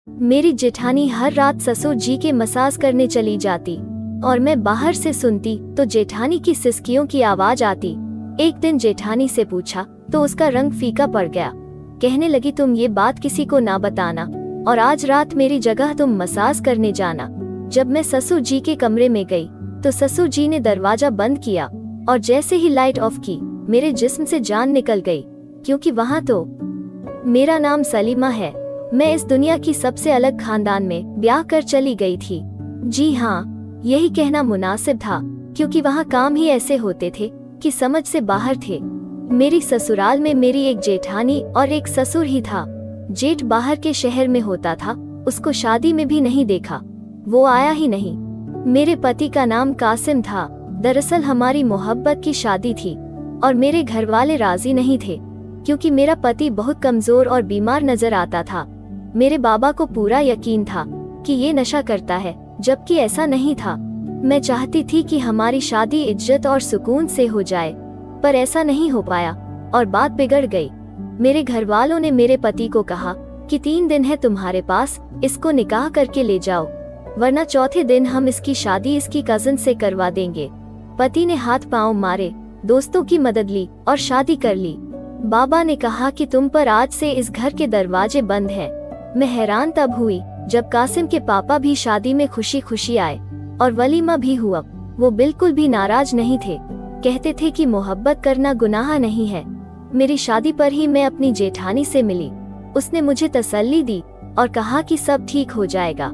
मेरी जेठानी हर रात ससुर जी के मसाज करने चली जाती और मैं बाहर से सुनती तो जेठानी की सिसकियों की आवाज आती। एक दिन जेठानी से पूछा तो उसका रंग फीका पड़ गया। कहने लगी, तुम ये बात किसी को ना बताना और आज रात मेरी जगह तुम मसाज करने जाना। जब मैं ससुर जी के कमरे में गई तो ससुर जी ने दरवाजा बंद किया और जैसे ही लाइट ऑफ की मेरे जिस्म से जान निकल गई, क्योंकि वहाँ तो मेरा नाम सलीमा है। मैं इस दुनिया की सबसे अलग खानदान में ब्याह कर चली गई थी। जी हाँ, यही कहना मुनासिब था, क्योंकि वहाँ काम ही ऐसे होते थे कि समझ से बाहर थे। मेरी ससुराल में मेरी एक जेठानी और एक ससुर ही था। जेठ बाहर के शहर में होता था, उसको शादी में भी नहीं देखा, वो आया ही नहीं। मेरे पति का नाम कासिम था। दरअसल हमारी मोहब्बत की शादी थी और मेरे घर वाले राजी नहीं थे, क्योंकि मेरा पति बहुत कमजोर और बीमार नजर आता था। मेरे बाबा को पूरा यकीन था कि ये नशा करता है, जबकि ऐसा नहीं था। मैं चाहती थी कि हमारी शादी इज्जत और सुकून से हो जाए, पर ऐसा नहीं हो पाया और बात बिगड़ गई। मेरे घर वालों ने मेरे पति को कहा कि 3 दिन है तुम्हारे पास, इसको निकाह करके ले जाओ, वरना चौथे दिन हम इसकी शादी इसकी कजन से करवा देंगे। पति ने हाथ पांव मारे, दोस्तों की मदद ली और शादी कर ली। बाबा ने कहा कि तुम पर आज से इस घर के दरवाजे बंद हैं। मैं हैरान तब हुई जब कासिम के पापा भी शादी में खुशी खुशी आए और वलीमा भी हुआ। वो बिल्कुल भी नाराज नहीं थे, कहते थे कि मोहब्बत करना गुनाह नहीं है। मेरी शादी पर ही मैं अपनी जेठानी से मिली। उसने मुझे तसल्ली दी और कहा कि सब ठीक हो जाएगा।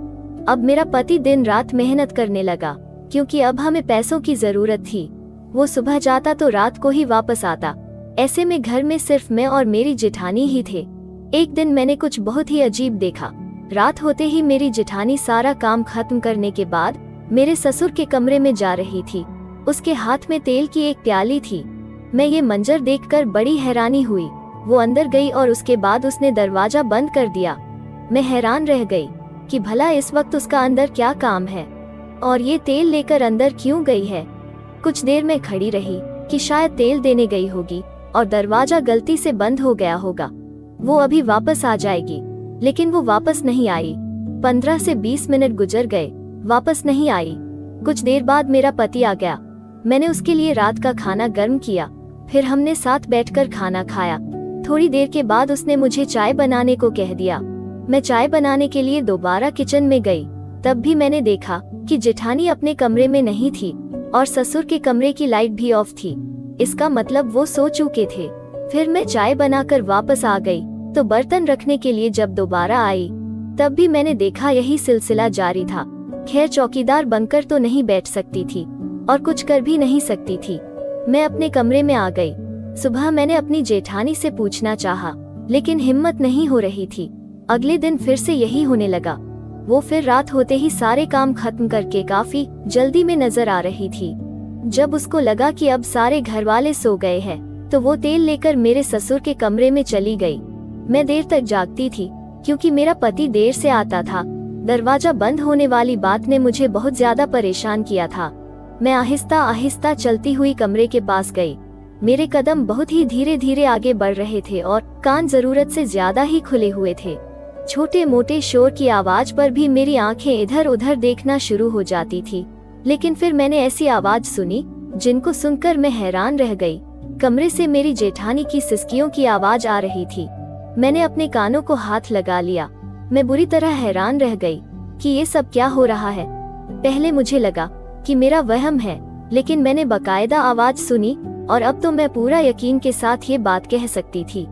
अब मेरा पति दिन रात मेहनत करने लगा, क्योंकि अब हमें पैसों की जरूरत थी। वो सुबह जाता तो रात को ही वापस आता। ऐसे में घर में सिर्फ मैं और मेरी जेठानी ही थे। एक दिन मैंने कुछ बहुत ही अजीब देखा। रात होते ही मेरी जेठानी सारा काम खत्म करने के बाद मेरे ससुर के कमरे में जा रही थी। उसके हाथ में तेल की एक प्याली थी। मैं ये मंजर देखकर बड़ी हैरानी हुई। वो अंदर गई और उसके बाद उसने दरवाजा बंद कर दिया। मैं हैरान रह गई कि भला इस वक्त उसका अंदर क्या काम है और ये तेल लेकर अंदर क्यों गई है। कुछ देर में खड़ी रही कि शायद तेल देने गई होगी और दरवाजा गलती से बंद हो गया होगा। वो अभी वापस आ जाएगी, लेकिन वो वापस नहीं आई। 15 से 20 मिनट गुजर गए, वापस नहीं आई। कुछ देर बाद मेरा पति आ गया। मैंने उसके लिए रात का खाना गर्म किया, फिर हमने साथ बैठकर खाना खाया। थोड़ी देर के बाद उसने मुझे चाय बनाने को कह दिया। मैं चाय बनाने के लिए दोबारा किचन में गई। तब भी मैंने देखा कि जेठानी अपने कमरे में नहीं थी और ससुर के कमरे की लाइट भी ऑफ थी। इसका मतलब वो सो चुके थे। फिर मैं चाय बनाकर वापस आ गई तो बर्तन रखने के लिए जब दोबारा आई तब भी मैंने देखा यही सिलसिला जारी था। खैर, चौकीदार बनकर तो नहीं बैठ सकती थी और कुछ कर भी नहीं सकती थी। मैं अपने कमरे में आ गई। सुबह मैंने अपनी जेठानी से पूछना चाहा, लेकिन हिम्मत नहीं हो रही थी। अगले दिन फिर से यही होने लगा। वो फिर रात होते ही सारे काम खत्म करके काफी जल्दी में नजर आ रही थी। जब उसको लगा कि अब सारे घर वाले सो गए हैं तो वो तेल लेकर मेरे ससुर के कमरे में चली गई। मैं देर तक जागती थी, क्योंकि मेरा पति देर से आता था। दरवाजा बंद होने वाली बात ने मुझे बहुत ज्यादा परेशान किया था। मैं आहिस्ता आहिस्ता चलती हुई कमरे के पास गई। मेरे कदम बहुत ही धीरे धीरे आगे बढ़ रहे थे और कान जरूरत से ज्यादा ही खुले हुए थे। छोटे मोटे शोर की आवाज पर भी मेरी आंखें इधर उधर देखना शुरू हो जाती थी। लेकिन फिर मैंने ऐसी आवाज सुनी जिनको सुनकर मैं हैरान रह गई। कमरे से मेरी जेठानी की सिसकियों की आवाज आ रही थी। मैंने अपने कानों को हाथ लगा लिया। मैं बुरी तरह हैरान रह गई कि ये सब क्या हो रहा है। पहले मुझे लगा कि मेरा वहम है, लेकिन मैंने बाकायदा आवाज सुनी और अब तो मैं पूरा यकीन के साथ ये बात कह सकती थी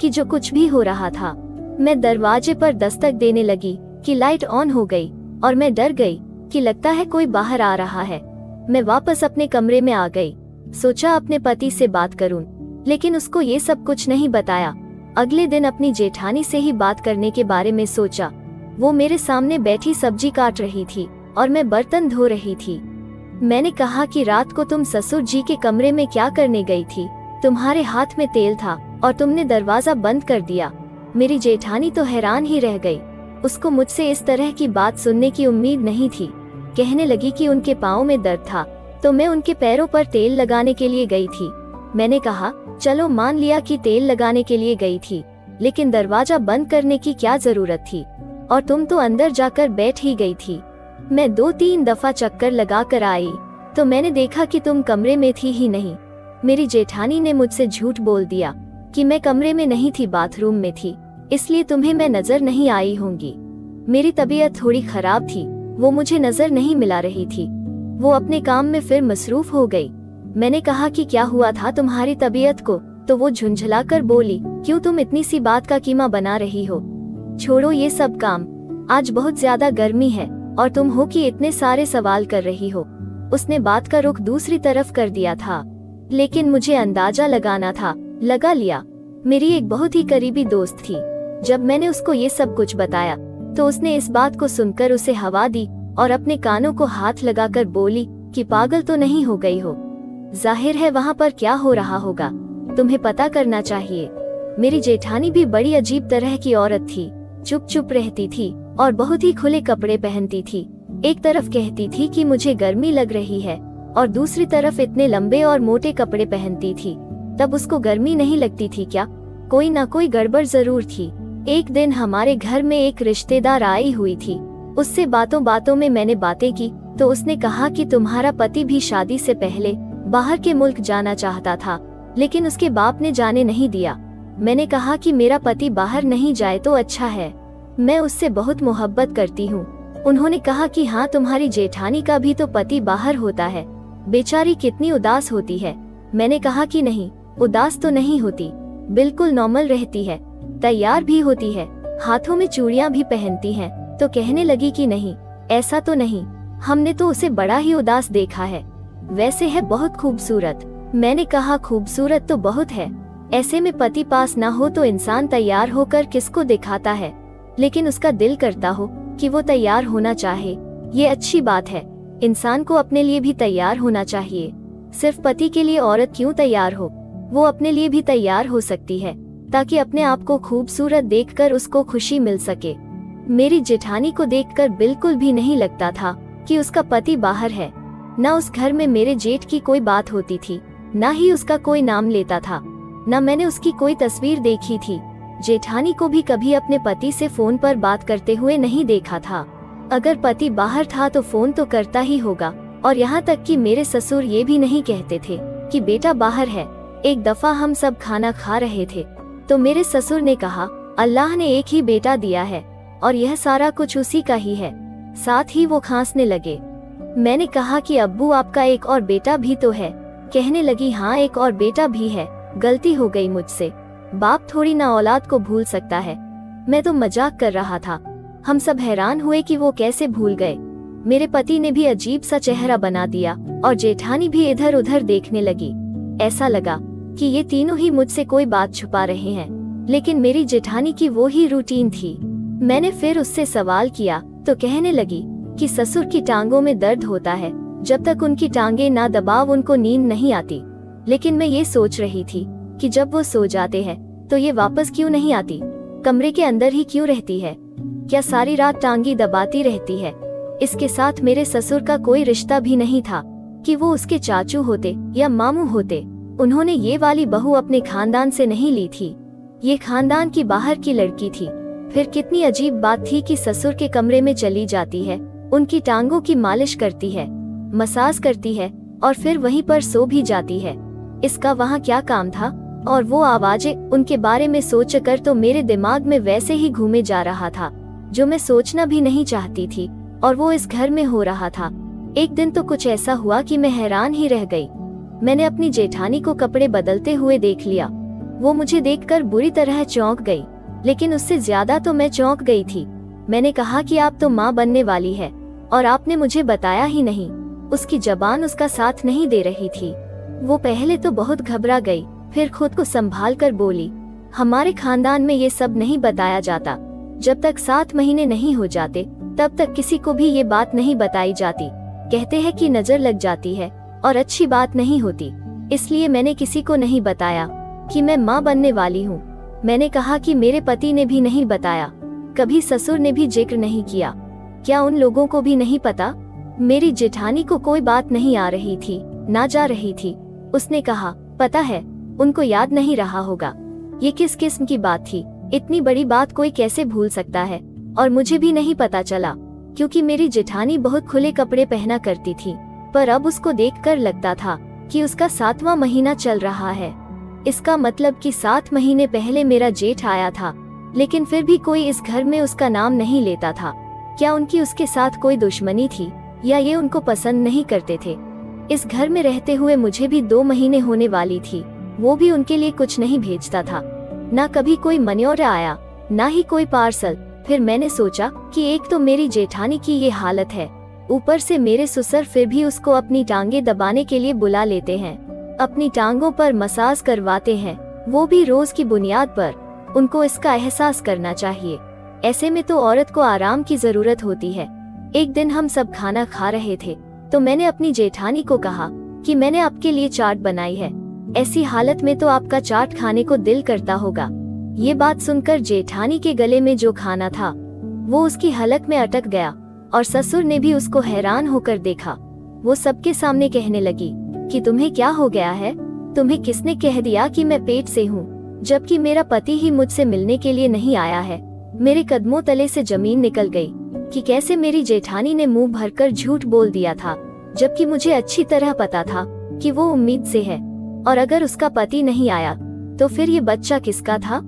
कि जो कुछ भी हो रहा था। मैं दरवाजे पर दस्तक देने लगी कि लाइट ऑन हो गई और मैं डर गई कि लगता है कोई बाहर आ रहा है। मैं वापस अपने कमरे में आ गई। सोचा अपने पति से बात करूं, लेकिन उसको ये सब कुछ नहीं बताया। अगले दिन अपनी जेठानी से ही बात करने के बारे में सोचा। वो मेरे सामने बैठी सब्जी काट रही थी और मैं बर्तन धो रही थी। मैंने कहा कि रात को तुम ससुर जी के कमरे में क्या करने गई थी? तुम्हारे हाथ में तेल था और तुमने दरवाजा बंद कर दिया। मेरी जेठानी तो हैरान ही रह गई। उसको मुझसे इस तरह की बात सुनने की उम्मीद नहीं थी। कहने लगी कि उनके पाँव में दर्द था तो मैं उनके पैरों पर तेल लगाने के लिए गई थी। मैंने कहा, चलो मान लिया कि तेल लगाने के लिए गई थी, लेकिन दरवाजा बंद करने की क्या जरूरत थी? और तुम तो अंदर जाकर बैठ ही गई थी। मैं 2-3 दफा चक्कर लगा कर आई तो मैंने देखा कि तुम कमरे में थी ही नहीं। मेरी जेठानी ने मुझसे झूठ बोल दिया कि मैं कमरे में नहीं थी, बाथरूम में थी, इसलिए तुम्हें मैं नजर नहीं आई होंगी। मेरी तबीयत थोड़ी खराब थी, वो मुझे नजर नहीं मिला रही थी। वो अपने काम में फिर मसरूफ हो गई। मैंने कहा कि क्या हुआ था तुम्हारी तबीयत को, तो वो झुंझला कर बोली, क्यों तुम इतनी सी बात का कीमा बना रही हो, छोड़ो ये सब काम, आज बहुत ज्यादा गर्मी है और तुम हो कि इतने सारे सवाल कर रही हो। उसने बात का रुख दूसरी तरफ कर दिया था, लेकिन मुझे अंदाजा लगाना था, लगा लिया। मेरी एक बहुत ही करीबी दोस्त थी। जब मैंने उसको ये सब कुछ बताया तो उसने इस बात को सुनकर उसे हवा दी और अपने कानों को हाथ लगाकर बोली कि पागल तो नहीं हो गई हो, जाहिर है वहाँ पर क्या हो रहा होगा, तुम्हें पता करना चाहिए। मेरी जेठानी भी बड़ी अजीब तरह की औरत थी, चुप चुप रहती थी और बहुत ही खुले कपड़े पहनती थी। एक तरफ कहती थी कि मुझे गर्मी लग रही है और दूसरी तरफ इतने लंबे और मोटे कपड़े पहनती थी। तब उसको गर्मी नहीं लगती थी क्या? कोई ना कोई गड़बड़ जरूर थी। एक दिन हमारे घर में एक रिश्तेदार आई हुई थी। उससे बातों बातों में मैंने बातें की तो उसने कहा कि तुम्हारा पति भी शादी से पहले बाहर के मुल्क जाना चाहता था, लेकिन उसके बाप ने जाने नहीं दिया। मैंने कहा कि मेरा पति बाहर नहीं जाए तो अच्छा है, मैं उससे बहुत मोहब्बत करती हूँ। उन्होंने कहा कि हाँ, तुम्हारी जेठानी का भी तो पति बाहर होता है, बेचारी कितनी उदास होती है। मैंने कहा कि नहीं, उदास तो नहीं होती, बिल्कुल नॉर्मल रहती है, तैयार भी होती है, हाथों में चूड़ियां भी पहनती हैं। तो कहने लगी कि नहीं, ऐसा तो नहीं, हमने तो उसे बड़ा ही उदास देखा है, वैसे है बहुत खूबसूरत। मैंने कहा खूबसूरत तो बहुत है, ऐसे में पति पास ना हो तो इंसान तैयार होकर किसको दिखाता है, लेकिन उसका दिल करता हो कि वो तैयार होना चाहे, ये अच्छी बात है। इंसान को अपने लिए भी तैयार होना चाहिए, सिर्फ पति के लिए औरत क्यों तैयार हो, वो अपने लिए भी तैयार हो सकती है ताकि अपने आप को खूबसूरत देखकर उसको खुशी मिल सके। मेरी जेठानी को देखकर बिल्कुल भी नहीं लगता था कि उसका पति बाहर है। न उस घर में मेरे जेठ की कोई बात होती थी, न ही उसका कोई नाम लेता था, न मैंने उसकी कोई तस्वीर देखी थी। जेठानी को भी कभी अपने पति से फोन पर बात करते हुए नहीं देखा था। अगर पति बाहर था तो फोन तो करता ही होगा, और यहाँ तक कि मेरे ससुर ये भी नहीं कहते थे कि बेटा बाहर है। एक दफा हम सब खाना खा रहे थे तो मेरे ससुर ने कहा, अल्लाह ने एक ही बेटा दिया है और यह सारा कुछ उसी का ही है। साथ ही वो खांसने लगे। मैंने कहा कि अब्बू आपका एक और बेटा भी तो है। कहने लगी, हाँ एक और बेटा भी है, गलती हो गई मुझसे, बाप थोड़ी ना औलाद को भूल सकता है। मैं तो मजाक कर रहा था। हम सब हैरान हुए कि वो कैसे भूल गए। मेरे पति ने भी अजीब सा चेहरा बना दिया और जेठानी भी इधर उधर देखने लगी। ऐसा लगा कि ये तीनों ही मुझसे कोई बात छुपा रहे हैं, लेकिन मेरी जेठानी की वो ही रूटीन थी। मैंने फिर उससे सवाल किया तो कहने लगी कि ससुर की टांगों में दर्द होता है, जब तक उनकी टांगे ना दबाव उनको नींद नहीं आती। लेकिन मैं ये सोच रही थी कि जब वो सो जाते हैं तो ये वापस क्यों नहीं आती, कमरे के अंदर ही क्यों रहती है, क्या सारी रात टांगी दबाती रहती है। इसके साथ मेरे ससुर का कोई रिश्ता भी नहीं था कि वो उसके चाचू होते या मामू होते। उन्होंने ये वाली बहू अपने खानदान से नहीं ली थी, ये खानदान की बाहर की लड़की थी। फिर कितनी अजीब बात थी कि ससुर के कमरे में चली जाती है, उनकी टांगों की मालिश करती है, मसाज करती है और फिर वहीं पर सो भी जाती है। इसका वहाँ क्या काम था? और वो आवाजें, उनके बारे में सोचकर तो मेरे दिमाग में वैसे ही घूमे जा रहा था जो मैं सोचना भी नहीं चाहती थी, और वो इस घर में हो रहा था। एक दिन तो कुछ ऐसा हुआ कि मैं हैरान ही रह गई। मैंने अपनी जेठानी को कपड़े बदलते हुए देख लिया। वो मुझे देखकर बुरी तरह चौंक गई, लेकिन उससे ज्यादा तो मैं चौंक गई थी। मैंने कहा कि आप तो माँ बनने वाली है और आपने मुझे बताया ही नहीं। उसकी जबान उसका साथ नहीं दे रही थी। वो पहले तो बहुत घबरा गई, फिर खुद को संभाल कर बोली, हमारे खानदान में ये सब नहीं बताया जाता। जब तक 7 महीने नहीं हो जाते तब तक किसी को भी ये बात नहीं बताई जाती। कहते हैं कि नजर लग जाती है और अच्छी बात नहीं होती, इसलिए मैंने किसी को नहीं बताया कि मैं माँ बनने वाली हूँ। मैंने कहा कि मेरे पति ने भी नहीं बताया, कभी ससुर ने भी जिक्र नहीं किया। क्या उन लोगों को भी नहीं पता? मेरी जेठानी को कोई बात नहीं आ रही थी, ना जा रही थी। उसने कहा, पता है, उनको याद नहीं रहा होगा। ये किस किस्म की बात थी? इतनी बड़ी बात कोई कैसे भूल सकता है? और मुझे भी नहीं पता चला, क्योंकि मेरी जेठानी बहुत खुले कपड़े पहना करती थी। पर अब उसको देखकर लगता था कि उसका 7वां महीना चल रहा है। इसका मतलब कि 7 महीने पहले मेरा जेठ आया था, लेकिन फिर भी कोई इस घर में उसका नाम नहीं लेता था। क्या उनकी उसके साथ कोई दुश्मनी थी, या ये उनको पसंद नहीं करते थे? इस घर में रहते हुए मुझे भी 2 महीने होने वाली थी, वो भी उनके लिए कुछ नहीं भेजता था। ना कभी कोई मनी ऑर्डर आया, ना ही कोई पार्सल। फिर मैंने सोचा कि एक तो मेरी जेठानी की ये हालत है, ऊपर से मेरे ससुर फिर भी उसको अपनी टांगे दबाने के लिए बुला लेते हैं, अपनी टांगों पर मसाज करवाते हैं, वो भी रोज की बुनियाद पर। उनको इसका एहसास करना चाहिए। ऐसे में तो औरत को आराम की जरूरत होती है। एक दिन हम सब खाना खा रहे थे, तो मैंने अपनी जेठानी को कहा कि मैंने आपके लिए चाट बनाई है, ऐसी हालत में तो आपका चाट खाने को दिल करता होगा। ये बात सुनकर जेठानी के गले में जो खाना था वो उसकी हलक में अटक गया, और ससुर ने भी उसको हैरान होकर देखा। वो सबके सामने कहने लगी कि तुम्हें क्या हो गया है? तुम्हें किसने कह दिया कि मैं पेट से हूँ, जबकि मेरा पति ही मुझसे मिलने के लिए नहीं आया है? मेरे कदमों तले से जमीन निकल गई कि कैसे मेरी जेठानी ने मुंह भरकर झूठ बोल दिया था, जबकि मुझे अच्छी तरह पता था कि वो उम्मीद से है, और अगर उसका पति नहीं आया तो फिर ये बच्चा किसका था?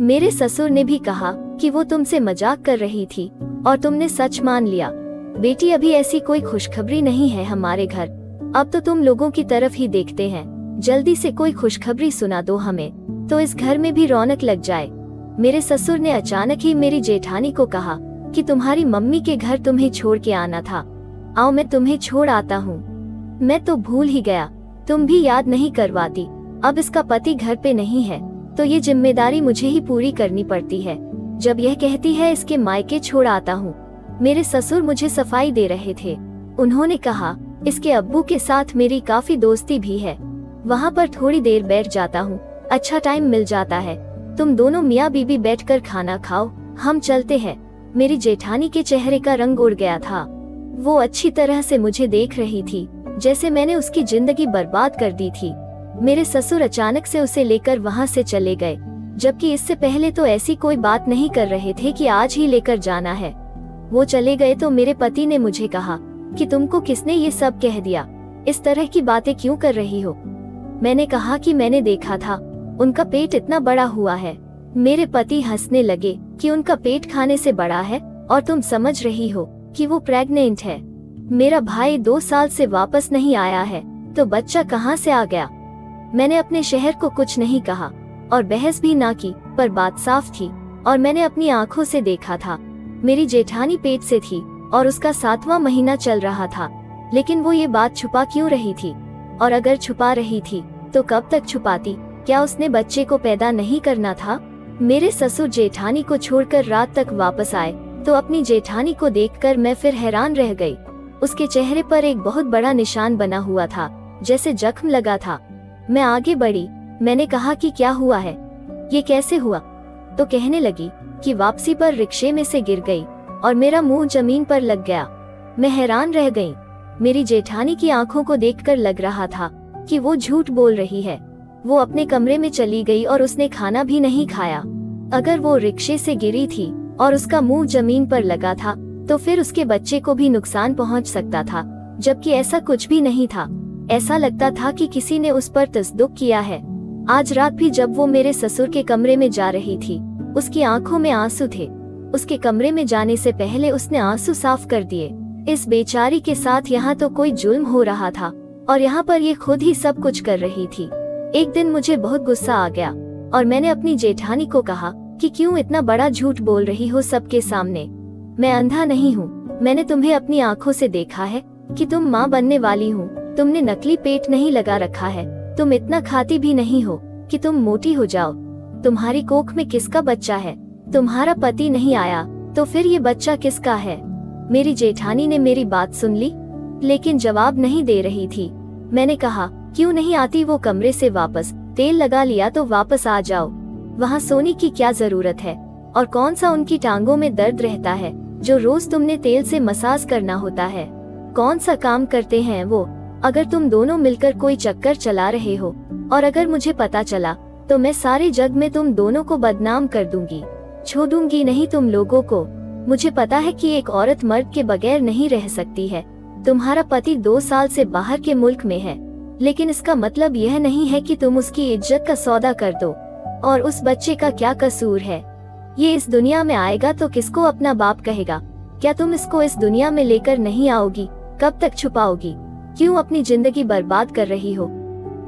मेरे ससुर ने भी कहा कि वो तुमसे मजाक कर रही थी और तुमने सच मान लिया। बेटी, अभी ऐसी कोई खुशखबरी नहीं है हमारे घर, अब तो तुम लोगों की तरफ ही देखते हैं। जल्दी से कोई खुशखबरी सुना दो हमें, तो इस घर में भी रौनक लग जाए। मेरे ससुर ने अचानक ही मेरी जेठानी को कहा कि तुम्हारी मम्मी के घर तुम्हें छोड़ के आना था, आओ मैं तुम्हें छोड़ आता हूँ। मैं तो भूल ही गया, तुम भी याद नहीं करवाती। अब इसका पति घर पे नहीं है, तो ये जिम्मेदारी मुझे ही पूरी करनी पड़ती है। जब यह कहती है इसके मायके छोड़ आता हूँ। मेरे ससुर मुझे सफाई दे रहे थे। उन्होंने कहा इसके अब्बू के साथ मेरी काफी दोस्ती भी है, वहाँ पर थोड़ी देर बैठ जाता हूँ, अच्छा टाइम मिल जाता है। तुम दोनों मियाँ बीबी बैठकर खाना खाओ, हम चलते हैं। मेरी जेठानी के चेहरे का रंग उड़ गया था। वो अच्छी तरह से मुझे देख रही थी, जैसे मैंने उसकी जिंदगी बर्बाद कर दी थी। मेरे ससुर अचानक से उसे लेकर वहाँ से चले गए, जबकि इससे पहले तो ऐसी कोई बात नहीं कर रहे थे कि आज ही लेकर जाना है। वो चले गए तो मेरे पति ने मुझे कहा कि तुमको किसने ये सब कह दिया, इस तरह की बातें क्यों कर रही हो? मैंने कहा कि मैंने देखा था, उनका पेट इतना बड़ा हुआ है। मेरे पति हंसने लगे कि उनका पेट खाने से बड़ा है, और तुम समझ रही हो कि वो प्रेग्नेंट है। मेरा भाई 2 साल से वापस नहीं आया है, तो बच्चा कहाँ से आ गया? मैंने अपने शहर को कुछ नहीं कहा और बहस भी ना की, पर बात साफ थी और मैंने अपनी आंखों से देखा था। मेरी जेठानी पेट से थी और उसका 7वां महीना चल रहा था, लेकिन वो ये बात छुपा क्यों रही थी? और अगर छुपा रही थी तो कब तक छुपाती? क्या उसने बच्चे को पैदा नहीं करना था? मेरे ससुर जेठानी को छोड़कर रात तक वापस आए, तो अपनी जेठानी को देखकर मैं फिर हैरान रह गई। उसके चेहरे पर एक बहुत बड़ा निशान बना हुआ था, जैसे जख्म लगा था। मैं आगे बढ़ी, मैंने कहा कि क्या हुआ है, ये कैसे हुआ? तो कहने लगी कि वापसी पर रिक्शे में से गिर गई और मेरा मुंह जमीन पर लग गया। मैं हैरान रह गई। मेरी जेठानी की आंखों को देखकर लग रहा था कि वो झूठ बोल रही है। वो अपने कमरे में चली गई और उसने खाना भी नहीं खाया। अगर वो रिक्शे से गिरी थी और उसका मुंह जमीन पर लगा था, तो फिर उसके बच्चे को भी नुकसान पहुंच सकता था, जबकि ऐसा कुछ भी नहीं था। ऐसा लगता था कि किसी ने उस पर तसद्दुक किया है। आज रात भी जब वो मेरे ससुर के कमरे में जा रही थी, उसकी आंखों में आंसू थे। उसके कमरे में जाने से पहले उसने आंसू साफ कर दिए। इस बेचारी के साथ यहाँ तो कोई जुल्म हो रहा था, और यहाँ पर ये खुद ही सब कुछ कर रही थी। एक दिन मुझे बहुत गुस्सा आ गया और मैंने अपनी जेठानी को कहा कि क्यों इतना बड़ा झूठ बोल रही हो सबके सामने? मैं अंधा नहीं हूँ, मैंने तुम्हें अपनी आंखों से देखा है कि तुम माँ बनने वाली हो। तुमने नकली पेट नहीं लगा रखा है, तुम इतना खाती भी नहीं हो कि तुम मोटी हो जाओ। तुम्हारी कोख में किसका बच्चा है? तुम्हारा पति नहीं आया, तो फिर ये बच्चा किसका है? मेरी जेठानी ने मेरी बात सुन ली, लेकिन जवाब नहीं दे रही थी। मैंने कहा क्यों नहीं आती वो कमरे से वापस? तेल लगा लिया तो वापस आ जाओ। वहाँ सोने की क्या जरूरत है? और कौन सा उनकी टांगों में दर्द रहता है जो रोज तुमने तेल से मसाज करना होता है? कौन सा काम करते हैं वो? अगर तुम दोनों मिलकर कोई चक्कर चला रहे हो और अगर मुझे पता चला, तो मैं सारे जग में तुम दोनों को बदनाम कर दूंगी। छोड़ूंगी नहीं तुम लोगों को। मुझे पता है कि एक औरत मर्द के बगैर नहीं रह सकती है। तुम्हारा पति 2 साल से बाहर के मुल्क में है, लेकिन इसका मतलब यह नहीं है कि तुम उसकी इज्जत का सौदा कर दो। और उस बच्चे का क्या कसूर है? ये इस दुनिया में आएगा तो किसको अपना बाप कहेगा? क्या तुम इसको इस दुनिया में लेकर नहीं आओगी? कब तक छुपाओगी? क्यों अपनी जिंदगी बर्बाद कर रही हो?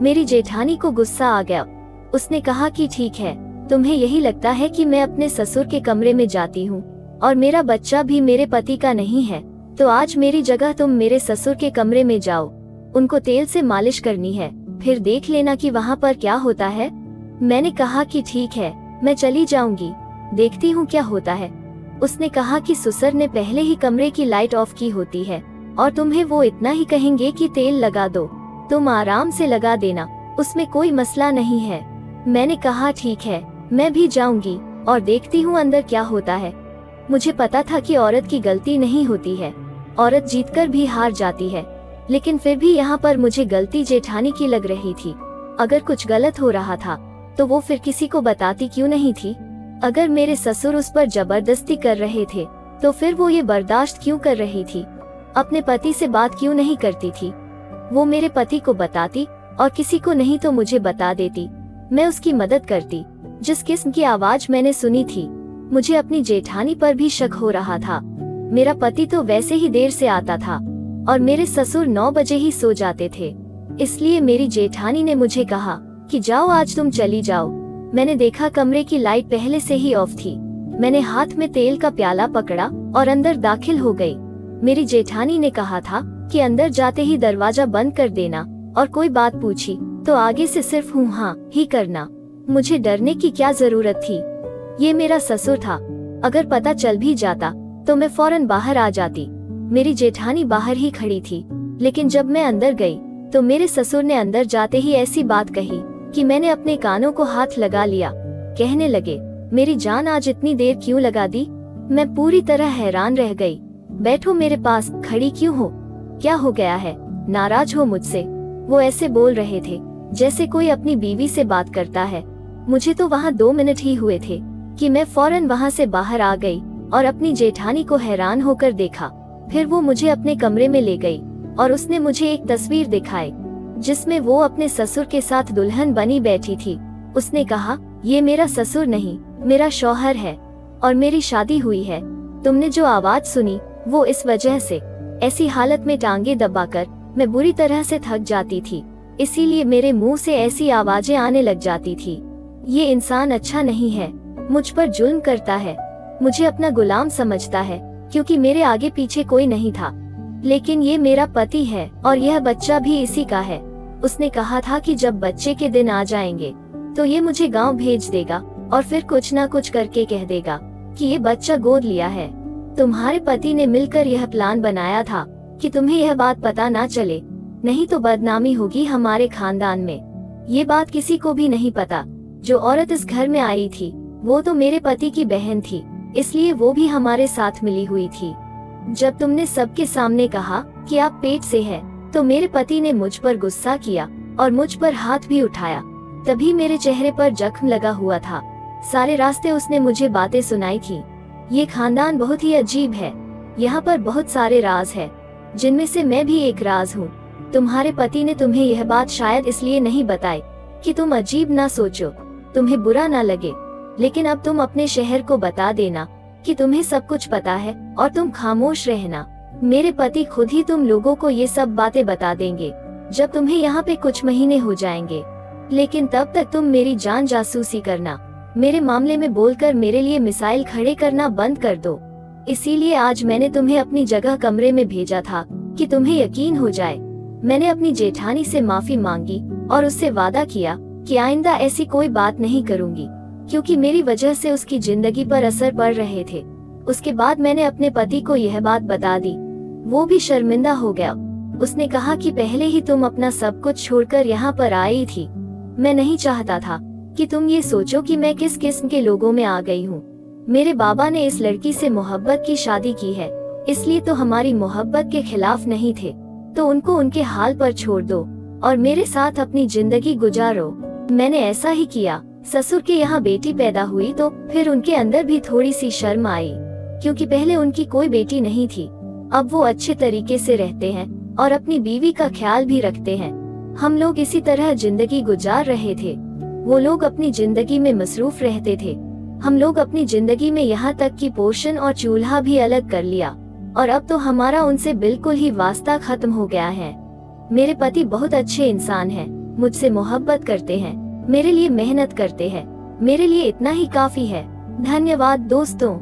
मेरी जेठानी को गुस्सा आ गया। उसने कहा कि ठीक है, तुम्हें यही लगता है कि मैं अपने ससुर के कमरे में जाती हूँ और मेरा बच्चा भी मेरे पति का नहीं है, तो आज मेरी जगह तुम मेरे ससुर के कमरे में जाओ। उनको तेल से मालिश करनी है, फिर देख लेना कि वहाँ पर क्या होता है। मैंने कहा कि ठीक है, मैं चली जाऊंगी, देखती हूँ क्या होता है। उसने कहा कि ससुर ने पहले ही कमरे की लाइट ऑफ की होती है और तुम्हें वो इतना ही कहेंगे कि तेल लगा दो, तुम आराम से लगा देना, उसमें कोई मसला नहीं है। मैंने कहा ठीक है, मैं भी जाऊंगी और देखती हूँ अंदर क्या होता है। मुझे पता था कि औरत की गलती नहीं होती है, औरत जीतकर भी हार जाती है, लेकिन फिर भी यहाँ पर मुझे गलती जेठानी की लग रही थी। अगर कुछ गलत हो रहा था तो वो फिर किसी को बताती क्यों नहीं थी? अगर मेरे ससुर उस पर जबरदस्ती कर रहे थे तो फिर वो ये बर्दाश्त क्यों कर रही थी? अपने पति से बात क्यों नहीं करती थी? वो मेरे पति को बताती और किसी को नहीं तो मुझे बता देती, मैं उसकी मदद करती। जिस किस्म की आवाज मैंने सुनी थी, मुझे अपनी जेठानी पर भी शक हो रहा था। मेरा पति तो वैसे ही देर से आता था और मेरे ससुर 9 बजे ही सो जाते थे, इसलिए मेरी जेठानी ने मुझे कहा कि जाओ आज तुम चली जाओ। मैंने देखा कमरे की लाइट पहले से ही ऑफ थी। मैंने हाथ में तेल का प्याला पकड़ा और अंदर दाखिल हो गई। मेरी जेठानी ने कहा था कि अंदर जाते ही दरवाजा बंद कर देना और कोई बात पूछी तो आगे से सिर्फ हूँ हाँ ही करना। मुझे डरने की क्या जरूरत थी? ये मेरा ससुर था, अगर पता चल भी जाता तो मैं फौरन बाहर आ जाती। मेरी जेठानी बाहर ही खड़ी थी, लेकिन जब मैं अंदर गई तो मेरे ससुर ने अंदर जाते ही ऐसी बात कही कि मैंने अपने कानों को हाथ लगा लिया। कहने लगे, मेरी जान आज इतनी देर क्यों लगा दी? मैं पूरी तरह हैरान रह गई। बैठो मेरे पास, खड़ी क्यों हो? क्या हो गया है? नाराज हो मुझसे? वो ऐसे बोल रहे थे जैसे कोई अपनी बीवी से बात करता है। मुझे तो वहाँ 2 मिनट ही हुए थे कि मैं फौरन वहाँ से बाहर आ गई और अपनी जेठानी को हैरान होकर देखा। फिर वो मुझे अपने कमरे में ले गई और उसने मुझे एक तस्वीर दिखाई जिसमें वो अपने ससुर के साथ दुल्हन बनी बैठी थी। उसने कहा, ये मेरा ससुर नहीं, मेरा शौहर है और मेरी शादी हुई है। तुमने जो आवाज सुनी वो इस वजह से। ऐसी हालत में टांगे दबाकर मैं बुरी तरह से थक जाती थी, इसीलिए मेरे मुंह से ऐसी आवाजें आने लग जाती थी। ये इंसान अच्छा नहीं है, मुझ पर जुल्म करता है, मुझे अपना गुलाम समझता है क्योंकि मेरे आगे पीछे कोई नहीं था। लेकिन ये मेरा पति है और यह बच्चा भी इसी का है। उसने कहा था कि जब बच्चे के दिन आ जाएंगे तो ये मुझे गांव भेज देगा और फिर कुछ ना कुछ करके कह देगा कि ये बच्चा गोद लिया है। तुम्हारे पति ने मिलकर यह प्लान बनाया था कि तुम्हें यह बात पता ना चले, नहीं तो बदनामी होगी हमारे खानदान में। ये बात किसी को भी नहीं पता। जो औरत इस घर में आई थी वो तो मेरे पति की बहन थी, इसलिए वो भी हमारे साथ मिली हुई थी। जब तुमने सबके सामने कहा कि आप पेट से है, तो मेरे पति ने मुझ पर गुस्सा किया और मुझ पर हाथ भी उठाया। तभी मेरे चेहरे पर जख्म लगा हुआ था। सारे रास्ते उसने मुझे बातें सुनाई थी। ये खानदान बहुत ही अजीब है, यहाँ पर बहुत सारे राज है, जिनमें से मैं भी एक राज हूँ। तुम्हारे पति ने तुम्हें यह बात शायद इसलिए नहीं बताई कि तुम अजीब ना सोचो, तुम्हें बुरा ना लगे, लेकिन अब तुम अपने शहर को बता देना कि तुम्हें सब कुछ पता है और तुम खामोश रहना। मेरे पति खुद ही तुम लोगों को ये सब बातें बता देंगे जब तुम्हें यहाँ पे कुछ महीने हो जाएंगे। लेकिन तब तक तुम मेरी जान जासूसी करना, मेरे मामले में बोलकर मेरे लिए मिसाइल खड़े करना बंद कर दो। इसीलिए आज मैंने तुम्हें अपनी जगह कमरे में भेजा था कि तुम्हें यकीन हो जाए। मैंने अपनी जेठानी से माफी मांगी और उससे वादा किया कि आइंदा ऐसी कोई बात नहीं करूंगी, क्योंकि मेरी वजह से उसकी जिंदगी पर असर पड़ रहे थे। उसके बाद मैंने अपने पति को यह बात बता दी। वो भी शर्मिंदा हो गया। उसने कहा कि पहले ही तुम अपना सब कुछ छोड़कर यहाँ पर आई थी। मैं नहीं चाहता था कि तुम ये सोचो कि मैं किस किस्म के लोगों में आ गई हूँ। मेरे बाबा ने इस लड़की से मोहब्बत की शादी की है, इसलिए तो हमारी मोहब्बत के खिलाफ नहीं थे। तो उनको उनके हाल पर छोड़ दो और मेरे साथ अपनी जिंदगी गुजारो। मैंने ऐसा ही किया। ससुर के यहाँ बेटी पैदा हुई तो फिर उनके अंदर भी थोड़ी सी शर्म आई। क्योंकि पहले उनकी कोई बेटी नहीं थी। अब वो अच्छे तरीके से रहते हैं और अपनी बीवी का ख्याल भी रखते हैं। हम लोग इसी तरह जिंदगी गुजार रहे थे। वो लोग अपनी जिंदगी में मसरूफ रहते थे। हम लोग अपनी जिंदगी में यहाँ तक कि पोषण और चूल्हा भी अलग कर लिया, और अब तो हमारा उनसे बिल्कुल ही वास्ता खत्म हो गया है। मेरे पति बहुत अच्छे इंसान हैं, मुझसे मोहब्बत करते हैं, मेरे लिए मेहनत करते हैं। मेरे लिए इतना ही काफी है। धन्यवाद दोस्तों।